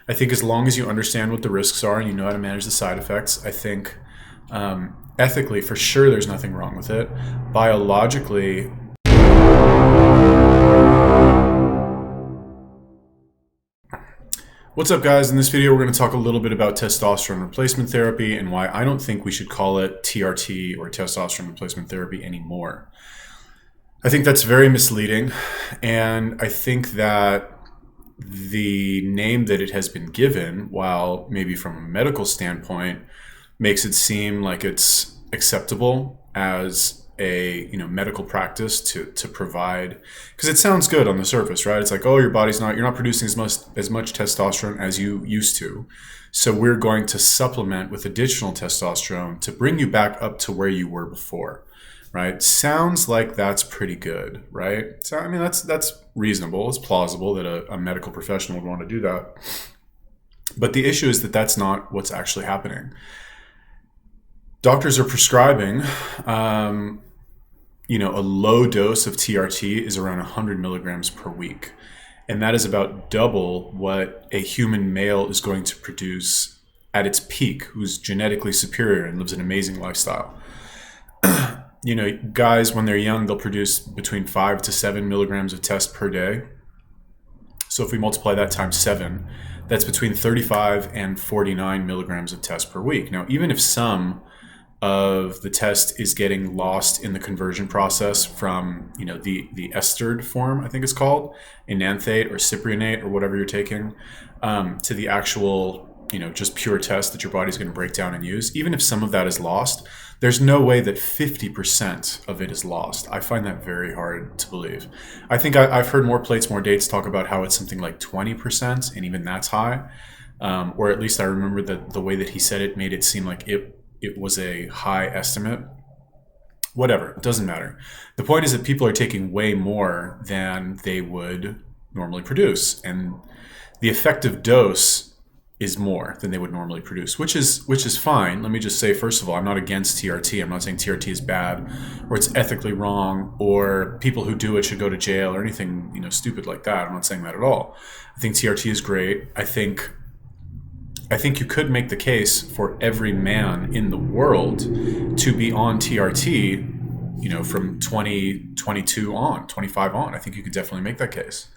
I think as long as you understand what the risks are and you know how to manage the side effects, I think ethically, for sure, there's nothing wrong with it. Biologically, what's up, guys? In this video, we're going to talk a little bit about testosterone replacement therapy and why I don't think we should call it TRT or testosterone replacement therapy anymore. I think that's very misleading, and I think that the name that it has been given, while maybe from a medical standpoint, makes it seem like it's acceptable as a medical practice to provide, because it sounds good on the surface, right? It's like, oh, you're not producing as much testosterone as you used to, so we're going to supplement with additional testosterone to bring you back up to where you were before, right? Sounds like that's pretty good, right? So I mean, that's reasonable. It's plausible that a medical professional would want to do that, but the issue is that that's not what's actually happening. Doctors are prescribing, a low dose of TRT is around 100 milligrams per week. And that is about double what a human male is going to produce at its peak, who's genetically superior and lives an amazing lifestyle. Guys, when they're young, they'll produce between 5 to 7 milligrams of test per day. So if we multiply that times 7, that's between 35 and 49 milligrams of test per week. Now, even if some of the test is getting lost in the conversion process from the estered form, I think it's called, enanthate or cypionate or whatever you're taking, to the actual just pure test that your body's going to break down and use. Even if some of that is lost, there's no way that 50% of it is lost. I find that very hard to believe. I think I've heard More Plates, More Dates talk about how it's something like 20%, and even that's high. Or at least I remember that the way that he said it made it seem like it was a high estimate. Whatever, it doesn't matter. The point is that people are taking way more than they would normally produce, and the effective dose is more than they would normally produce, which is fine. Let me just say, first of all, I'm not against TRT. I'm not saying TRT is bad or it's ethically wrong or people who do it should go to jail or anything stupid like that. I'm not saying that at all. I think TRT is great. I think you could make the case for every man in the world to be on TRT, from 2022 on, 25 on. I think you could definitely make that case.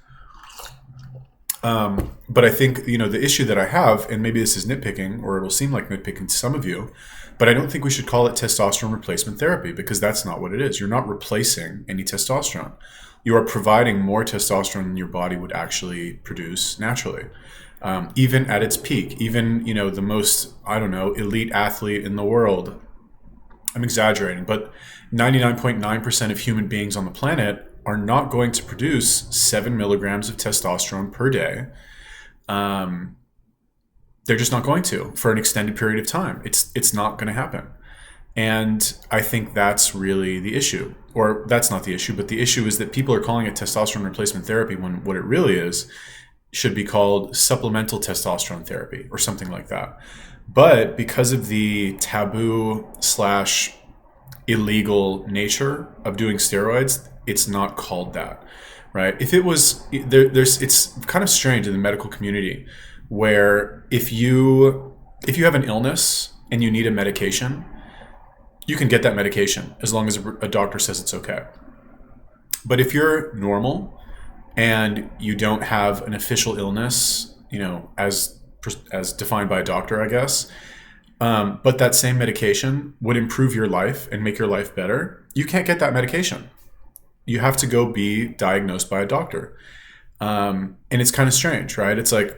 But I think, the issue that I have, and maybe this is nitpicking, or it'll seem like nitpicking to some of you, but I don't think we should call it testosterone replacement therapy, because that's not what it is. You're not replacing any testosterone. You are providing more testosterone than your body would actually produce naturally. Even at its peak, even, the most, elite athlete in the world, I'm exaggerating, but 99.9% of human beings on the planet are not going to produce 7 milligrams of testosterone per day. They're just not going to for an extended period of time. It's not going to happen. And I think that's really the issue. Or that's not the issue, but the issue is that people are calling it testosterone replacement therapy when what it really is should be called supplemental testosterone therapy or something like that. But because of the taboo / illegal nature of doing steroids, it's not called that, right? If it was, it's kind of strange in the medical community where if you have an illness and you need a medication, you can get that medication as long as a doctor says it's okay. But if you're normal and you don't have an official illness, as defined by a doctor, I guess, but that same medication would improve your life and make your life better, you can't get that medication. You have to go be diagnosed by a doctor. And it's kind of strange, right? It's like,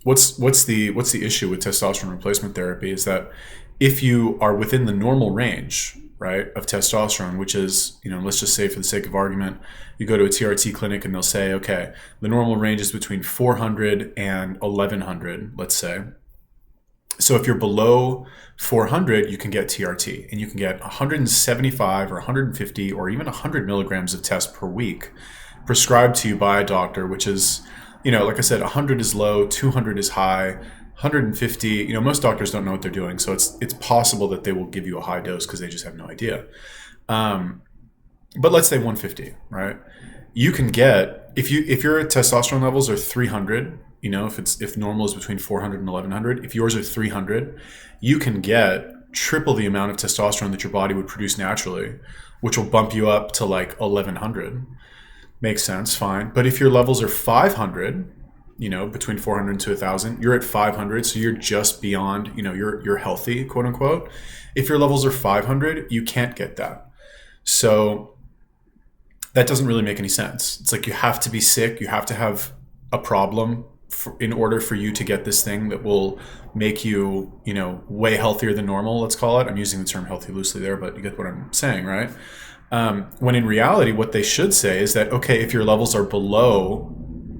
what's the issue with testosterone replacement therapy is that if you are within the normal range, right, of testosterone, which is, let's just say for the sake of argument, you go to a TRT clinic and they'll say, okay, the normal range is between 400 and 1100, let's say. So if you're below 400, you can get TRT, and you can get 175 or 150 or even 100 milligrams of test per week prescribed to you by a doctor, which is, like I said, 100 is low, 200 is high, 150, most doctors don't know what they're doing. So it's possible that they will give you a high dose because they just have no idea. But let's say 150, right? You can get, if your testosterone levels are 300 you know, if normal is between 400 and 1100, if yours are 300, you can get triple the amount of testosterone that your body would produce naturally, which will bump you up to like 1100. Makes sense, fine. But if your levels are 500, you know, between 400 to 1000, you're at 500, so you're just beyond, you know, you're healthy, quote unquote. If your levels are 500, you can't get that. So that doesn't really make any sense. It's like you have to be sick, you have to have a problem in order for you to get this thing that will make you, you know, way healthier than normal, let's call it. I'm using the term healthy loosely there, but you get what I'm saying, right? When in reality, what they should say is that, okay, if your levels are below,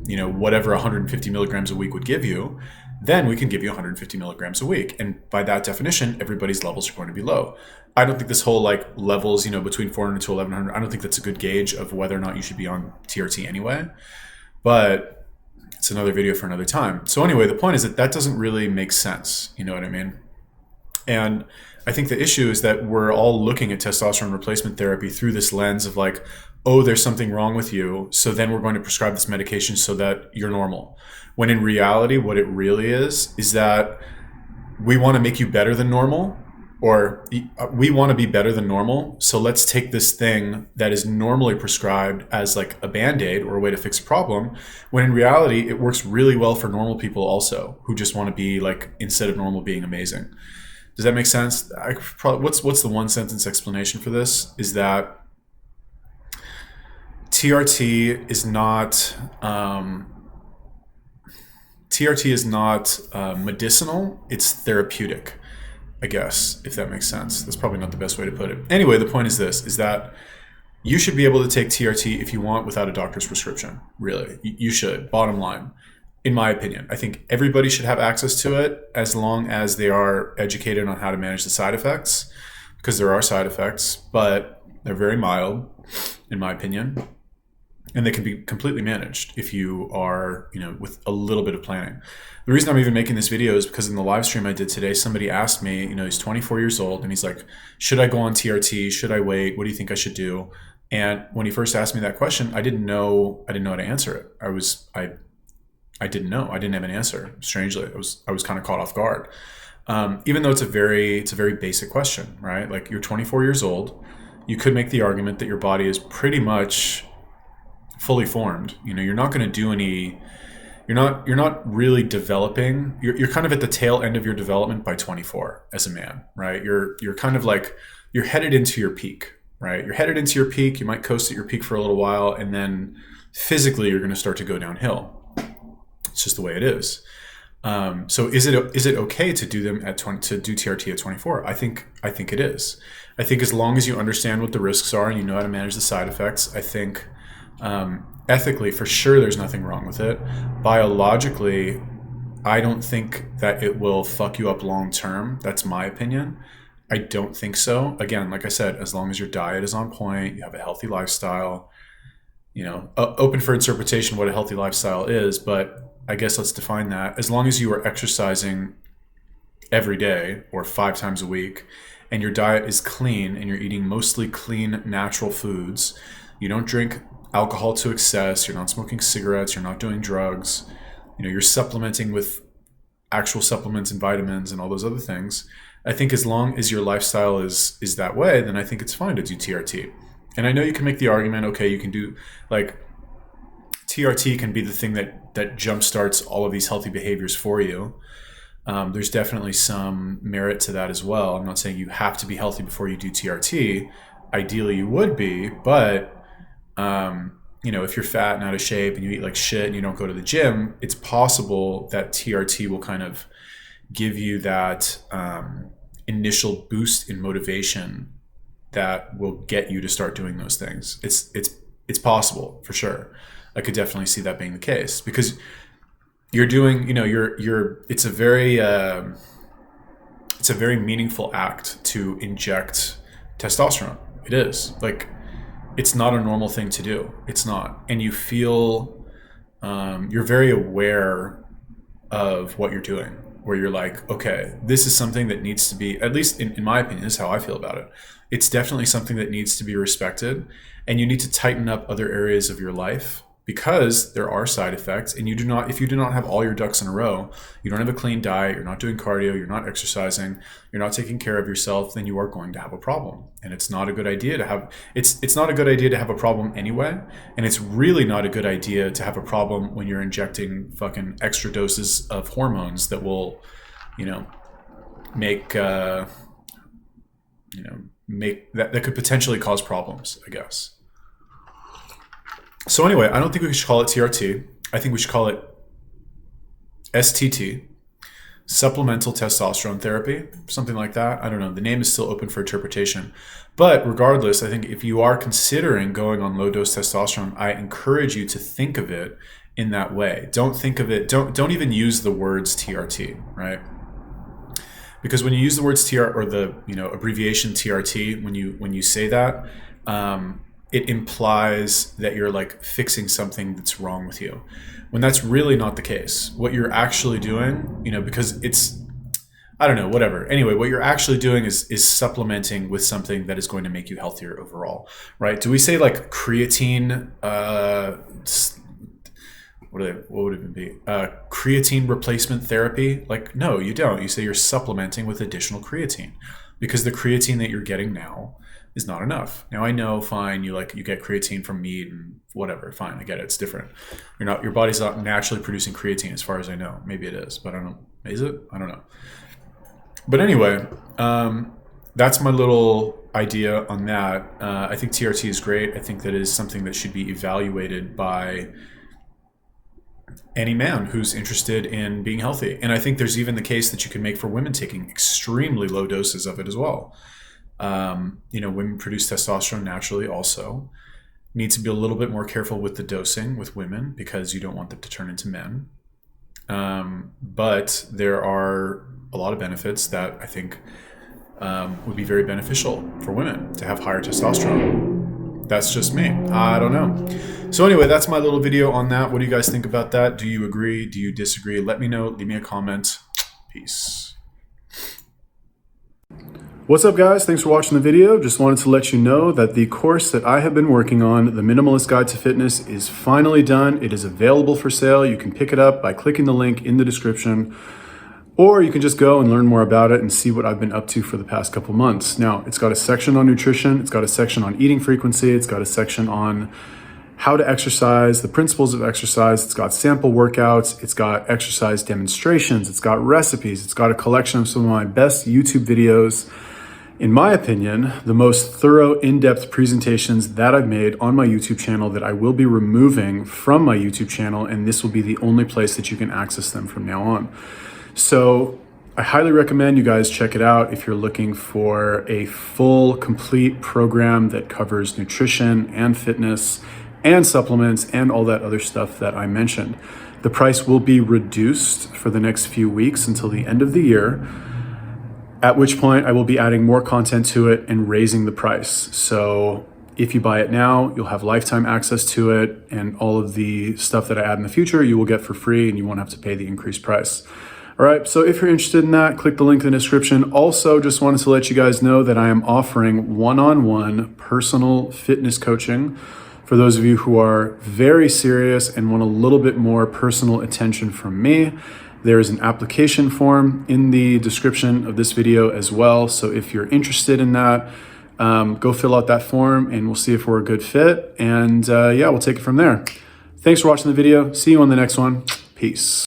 you know, whatever 150 milligrams a week would give you, then we can give you 150 milligrams a week. And by that definition, everybody's levels are going to be low. I don't think this whole like levels, you know, between 400 to 1100, I don't think that's a good gauge of whether or not you should be on TRT anyway. But it's another video for another time. So anyway, the point is that doesn't really make sense. You know what I mean? And I think the issue is that we're all looking at testosterone replacement therapy through this lens of like, oh, there's something wrong with you, so then we're going to prescribe this medication so that you're normal. When in reality, what it really is that we want to make you better than normal, or we want to be better than normal, so let's take this thing that is normally prescribed as like a Band-Aid or a way to fix a problem, when in reality, it works really well for normal people also, who just want to be like, instead of normal, being amazing. Does that make sense? What's the one sentence explanation for this? Is that TRT is not medicinal. It's therapeutic, I guess, if that makes sense. That's probably not the best way to put it. Anyway, the point is this: is that you should be able to take TRT if you want without a doctor's prescription. Really, you should. Bottom line. In my opinion, I think everybody should have access to it as long as they are educated on how to manage the side effects, because there are side effects, but they're very mild, in my opinion, and they can be completely managed if you are, you know, with a little bit of planning. The reason I'm even making this video is because in the live stream I did today, somebody asked me, you know, he's 24 years old, and he's like, should I go on TRT? Should I wait? What do you think I should do? And when he first asked me that question, I didn't know how to answer it. I didn't know. I didn't have an answer. Strangely, I was kind of caught off guard. Even though it's a very basic question, right? Like, you're 24 years old. You could make the argument that your body is pretty much fully formed. You know, you're not going to do any. You're not really developing. You're kind of at the tail end of your development by 24 as a man, right? You're kind of like, you're headed into your peak, right? You're headed into your peak. You might coast at your peak for a little while, and then physically you're going to start to go downhill. It's just the way it is. So is it okay to do them to do TRT at 24? I think it is. I think as long as you understand what the risks are and you know how to manage the side effects, I think ethically, for sure, there's nothing wrong with it. Biologically, I don't think that it will fuck you up long term. That's my opinion. I don't think so. Again, like I said, as long as your diet is on point, you have a healthy lifestyle, you know, open for interpretation what a healthy lifestyle is, but I guess let's define that. As long as you are exercising every day or 5 times a week, and your diet is clean and you're eating mostly clean, natural foods, you don't drink alcohol to excess, you're not smoking cigarettes, you're not doing drugs, you know, you're supplementing with actual supplements and vitamins and all those other things. I think as long as your lifestyle is that way, then I think it's fine to do TRT. And I know you can make the argument, okay, you can do like TRT can be the thing that jumpstarts all of these healthy behaviors for you. There's definitely some merit to that as well. I'm not saying you have to be healthy before you do TRT. Ideally, you would be, but you know, if you're fat and out of shape and you eat like shit and you don't go to the gym, it's possible that TRT will kind of give you that initial boost in motivation that will get you to start doing those things. It's possible for sure. I could definitely see that being the case because you're doing, you know, it's a very meaningful act to inject testosterone. It is. Like, it's not a normal thing to do. It's not. And you feel, you're very aware of what you're doing, where you're like, okay, this is something that needs to be, at least in my opinion, this is how I feel about it. It's definitely something that needs to be respected, and you need to tighten up other areas of your life because there are side effects, and if you do not have all your ducks in a row, you don't have a clean diet, you're not doing cardio, you're not exercising, you're not taking care of yourself, then you are going to have a problem. And it's not a good idea to have, it's not a good idea to have a problem anyway. And it's really not a good idea to have a problem when you're injecting fucking extra doses of hormones that will, make that could potentially cause problems, I guess. So anyway, I don't think we should call it TRT. I think we should call it STT, supplemental testosterone therapy, something like that. I don't know. The name is still open for interpretation. But regardless, I think if you are considering going on low dose testosterone, I encourage you to think of it in that way. Don't think of it, don't even use the words TRT, right? Because when you use the words TR or the abbreviation TRT, when you say that, it implies that you're like fixing something that's wrong with you, when that's really not the case. What you're actually doing, because it's, I don't know, whatever. Anyway, what you're actually doing is supplementing with something that is going to make you healthier overall, right? Do we say like creatine? What would it even be? Creatine replacement therapy? Like, no, you don't. You say you're supplementing with additional creatine, because the creatine that you're getting now is not enough. Now I know, fine, you get creatine from meat and whatever, fine, I get it, it's different. Your body's not naturally producing creatine as far as I know. Maybe it is, but I don't know. Is it? I don't know. But anyway, that's my little idea on that. I think TRT is great. I think that is something that should be evaluated by any man who's interested in being healthy. And I think there's even the case that you can make for women taking extremely low doses of it as well. Women produce testosterone naturally also. Need to be a little bit more careful with the dosing with women, because you don't want them to turn into men. But there are a lot of benefits that I think would be very beneficial for women to have higher testosterone. That's just me. I don't know. So anyway, that's my little video on that. What do you guys think about that? Do you agree? Do you disagree? Let me know. Leave me a comment. Peace. What's up, guys? Thanks for watching the video. Just wanted to let you know that the course that I have been working on, The Minimalist Guide to Fitness, is finally done. It is available for sale. You can pick it up by clicking the link in the description, or you can just go and learn more about it and see what I've been up to for the past couple months. Now, it's got a section on nutrition. It's got a section on eating frequency. It's got a section on how to exercise, the principles of exercise. It's got sample workouts. It's got exercise demonstrations. It's got recipes. It's got a collection of some of my best YouTube videos. In my opinion, the most thorough, in-depth presentations that I've made on my YouTube channel that I will be removing from my YouTube channel, and this will be the only place that you can access them from now on. So I highly recommend you guys check it out if you're looking for a full, complete program that covers nutrition and fitness and supplements and all that other stuff that I mentioned. The price will be reduced for the next few weeks until the end of the year, at which point I will be adding more content to it and raising the price. So if you buy it now, you'll have lifetime access to it, and all of the stuff that I add in the future, you will get for free, and you won't have to pay the increased price. All right, so if you're interested in that, click the link in the description. Also, just wanted to let you guys know that I am offering one-on-one personal fitness coaching for those of you who are very serious and want a little bit more personal attention from me. There is an application form in the description of this video as well. So if you're interested in that, go fill out that form and we'll see if we're a good fit. And we'll take it from there. Thanks for watching the video. See you on the next one. Peace.